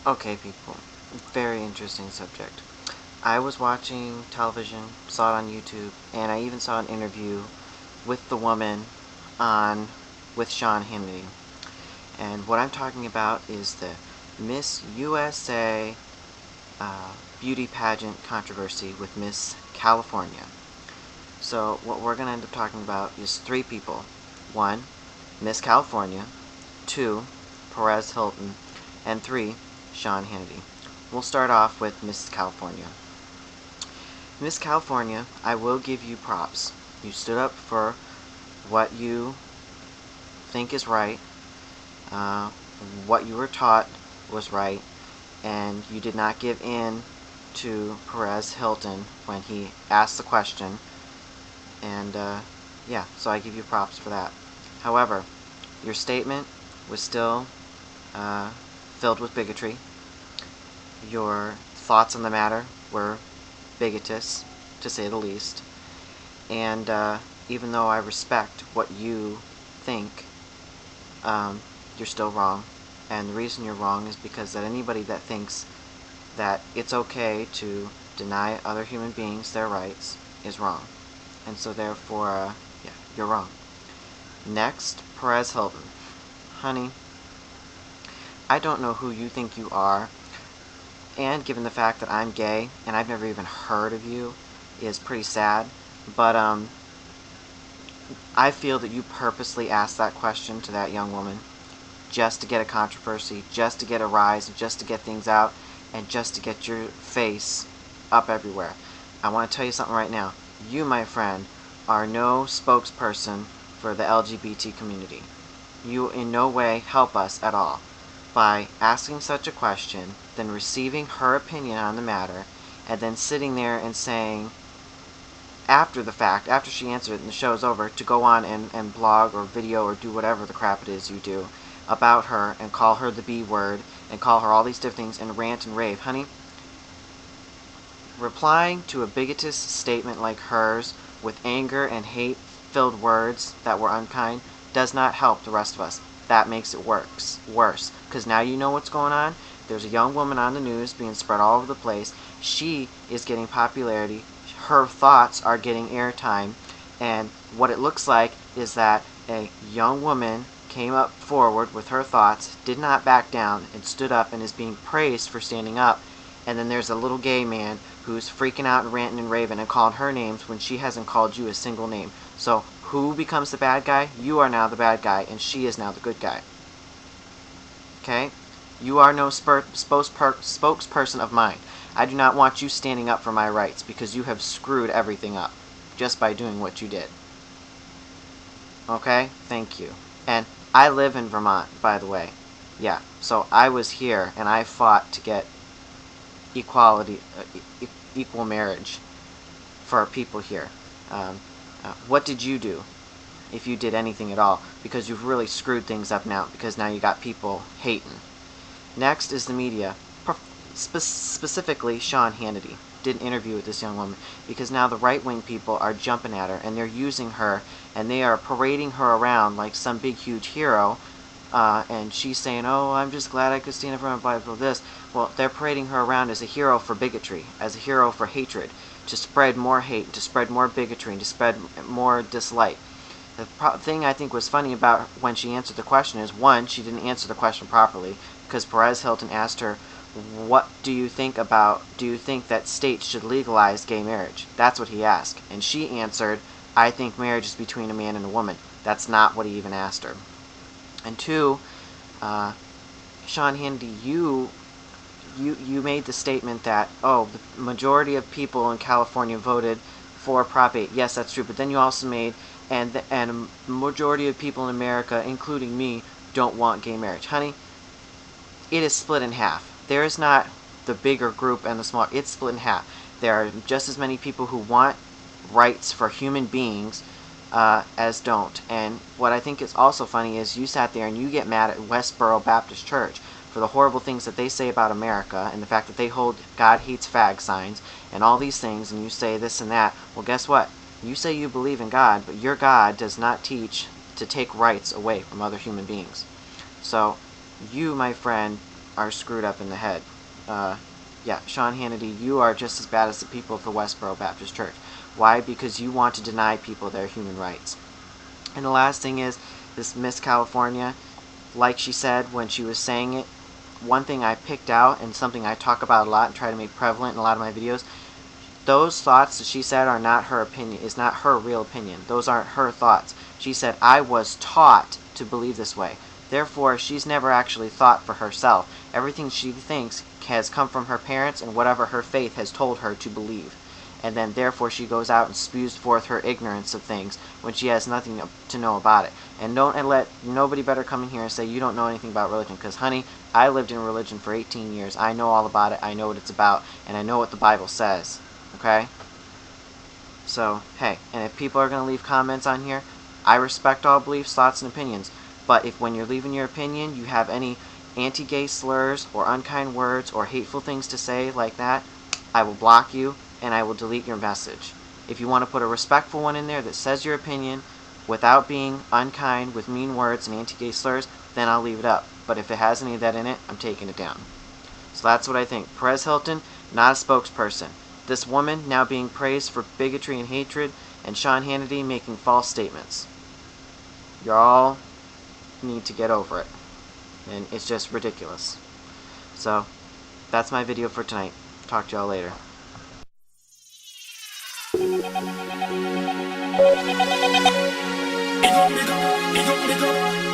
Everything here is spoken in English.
Okay, people. Very interesting subject. I was watching television, saw it on YouTube, and I even saw an interview with the woman on with Sean Hannity. And what I'm talking about is the Miss USA beauty pageant controversy with Miss California. So what we're going to end up talking about is three people. One, Miss California. Two, Perez Hilton. And three, Sean Hannity. We'll start off with Miss California. Miss California, I will give you props. You stood up for what you think is right, what you were taught was right, and you did not give in to Perez Hilton when he asked the question. And yeah, so I give you props for that. However, your statement was still filled with bigotry. Your thoughts on the matter were bigotous, to say the least. And even though I respect what you think, you're still wrong. And the reason you're wrong is because that anybody that thinks that it's okay to deny other human beings their rights is wrong. And so therefore, yeah, you're wrong. Next, Perez Hilton. Honey, I don't know who you think you are, and given the fact that I'm gay and I've never even heard of you is pretty sad, but I feel that you purposely asked that question to that young woman just to get a controversy, just to get a rise, just to get things out, and just to get your face up everywhere. I want to tell you something right now. You, my friend, are no spokesperson for the LGBT community. You in no way help us at all by asking such a question, then receiving her opinion on the matter, and then sitting there and saying, after the fact, after she answered it and the show's over, to go on and blog or video or do whatever the crap it is you do about her and call her the B word and call her all these different things and rant and rave. Honey, replying to a bigotous statement like hers with anger and hate-filled words that were unkind does not help the rest of us. That makes it worse. Because now you know what's going on. There's a young woman on the news being spread all over the place. She is getting popularity. Her thoughts are getting airtime. And what it looks like is that a young woman came up forward with her thoughts, did not back down, and stood up and is being praised for standing up. And then there's a little gay man who's freaking out and ranting and raving and calling her names when she hasn't called you a single name. So who becomes the bad guy? You are now the bad guy, and she is now the good guy. Okay? You are no spokesperson of mine. I do not want you standing up for my rights because you have screwed everything up just by doing what you did. Okay? Thank you. And I live in Vermont, by the way. Yeah, so I was here and I fought to get equality, equal marriage for our people here. What did you do, if you did anything at all? Because you've really screwed things up now, because now you got people hating. Next is the media, specifically Sean Hannity did an interview with this young woman, because now the right-wing people are jumping at her and they're using her and they are parading her around like some big huge hero, and she's saying, oh, I'm just glad I could stand up for my this. Well, they're parading her around as a hero for bigotry, as a hero for hatred, to spread more hate, to spread more bigotry, and to spread more dislike. The thing I think was funny about when she answered the question is, one, she didn't answer the question properly, because Perez Hilton asked her, what do you think that states should legalize gay marriage? That's what he asked. And she answered, I think marriage is between a man and a woman. That's not what he even asked her. And two, Sean Hannity, you made the statement that, oh, the majority of people in California voted for Prop 8. Yes, that's true. But then you also made, and a majority of people in America, including me, don't want gay marriage. Honey, it is split in half. There is not the bigger group and the smaller. It's split in half. There are just as many people who want rights for human beings as don't. And what I think is also funny is you sat there and you get mad at Westboro Baptist Church for the horrible things that they say about America and the fact that they hold God hates fag signs and all these things, and you say this and that. Well, guess what? You say you believe in God, but your God does not teach to take rights away from other human beings. So you, my friend, are screwed up in the head. Yeah, Sean Hannity, you are just as bad as the people of the Westboro Baptist Church. Why? Because you want to deny people their human rights. And the last thing is, this Miss California, like she said when she was saying it, one thing I picked out and something I talk about a lot and try to make prevalent in a lot of my videos, those thoughts that she said are not her opinion, is not her real opinion. Those aren't her thoughts. She said, I was taught to believe this way. Therefore, she's never actually thought for herself. Everything she thinks has come from her parents and whatever her faith has told her to believe. And then, therefore, she goes out and spews forth her ignorance of things when she has nothing to know about it. And don't let nobody better come in here and say you don't know anything about religion. Because, honey, I lived in religion for 18 years. I know all about it. I know what it's about. And I know what the Bible says. Okay? So, hey, and if people are going to leave comments on here, I respect all beliefs, thoughts, and opinions. But if when you're leaving your opinion, you have any anti-gay slurs or unkind words or hateful things to say like that, I will block you and I will delete your message. If you want to put a respectful one in there that says your opinion without being unkind with mean words and anti-gay slurs, then I'll leave it up. But if it has any of that in it, I'm taking it down. So that's what I think. Perez Hilton, not a spokesperson. This woman now being praised for bigotry and hatred, and Sean Hannity making false statements. You all need to get over it. And it's just ridiculous. So, that's my video for tonight. Talk to y'all later. Ego,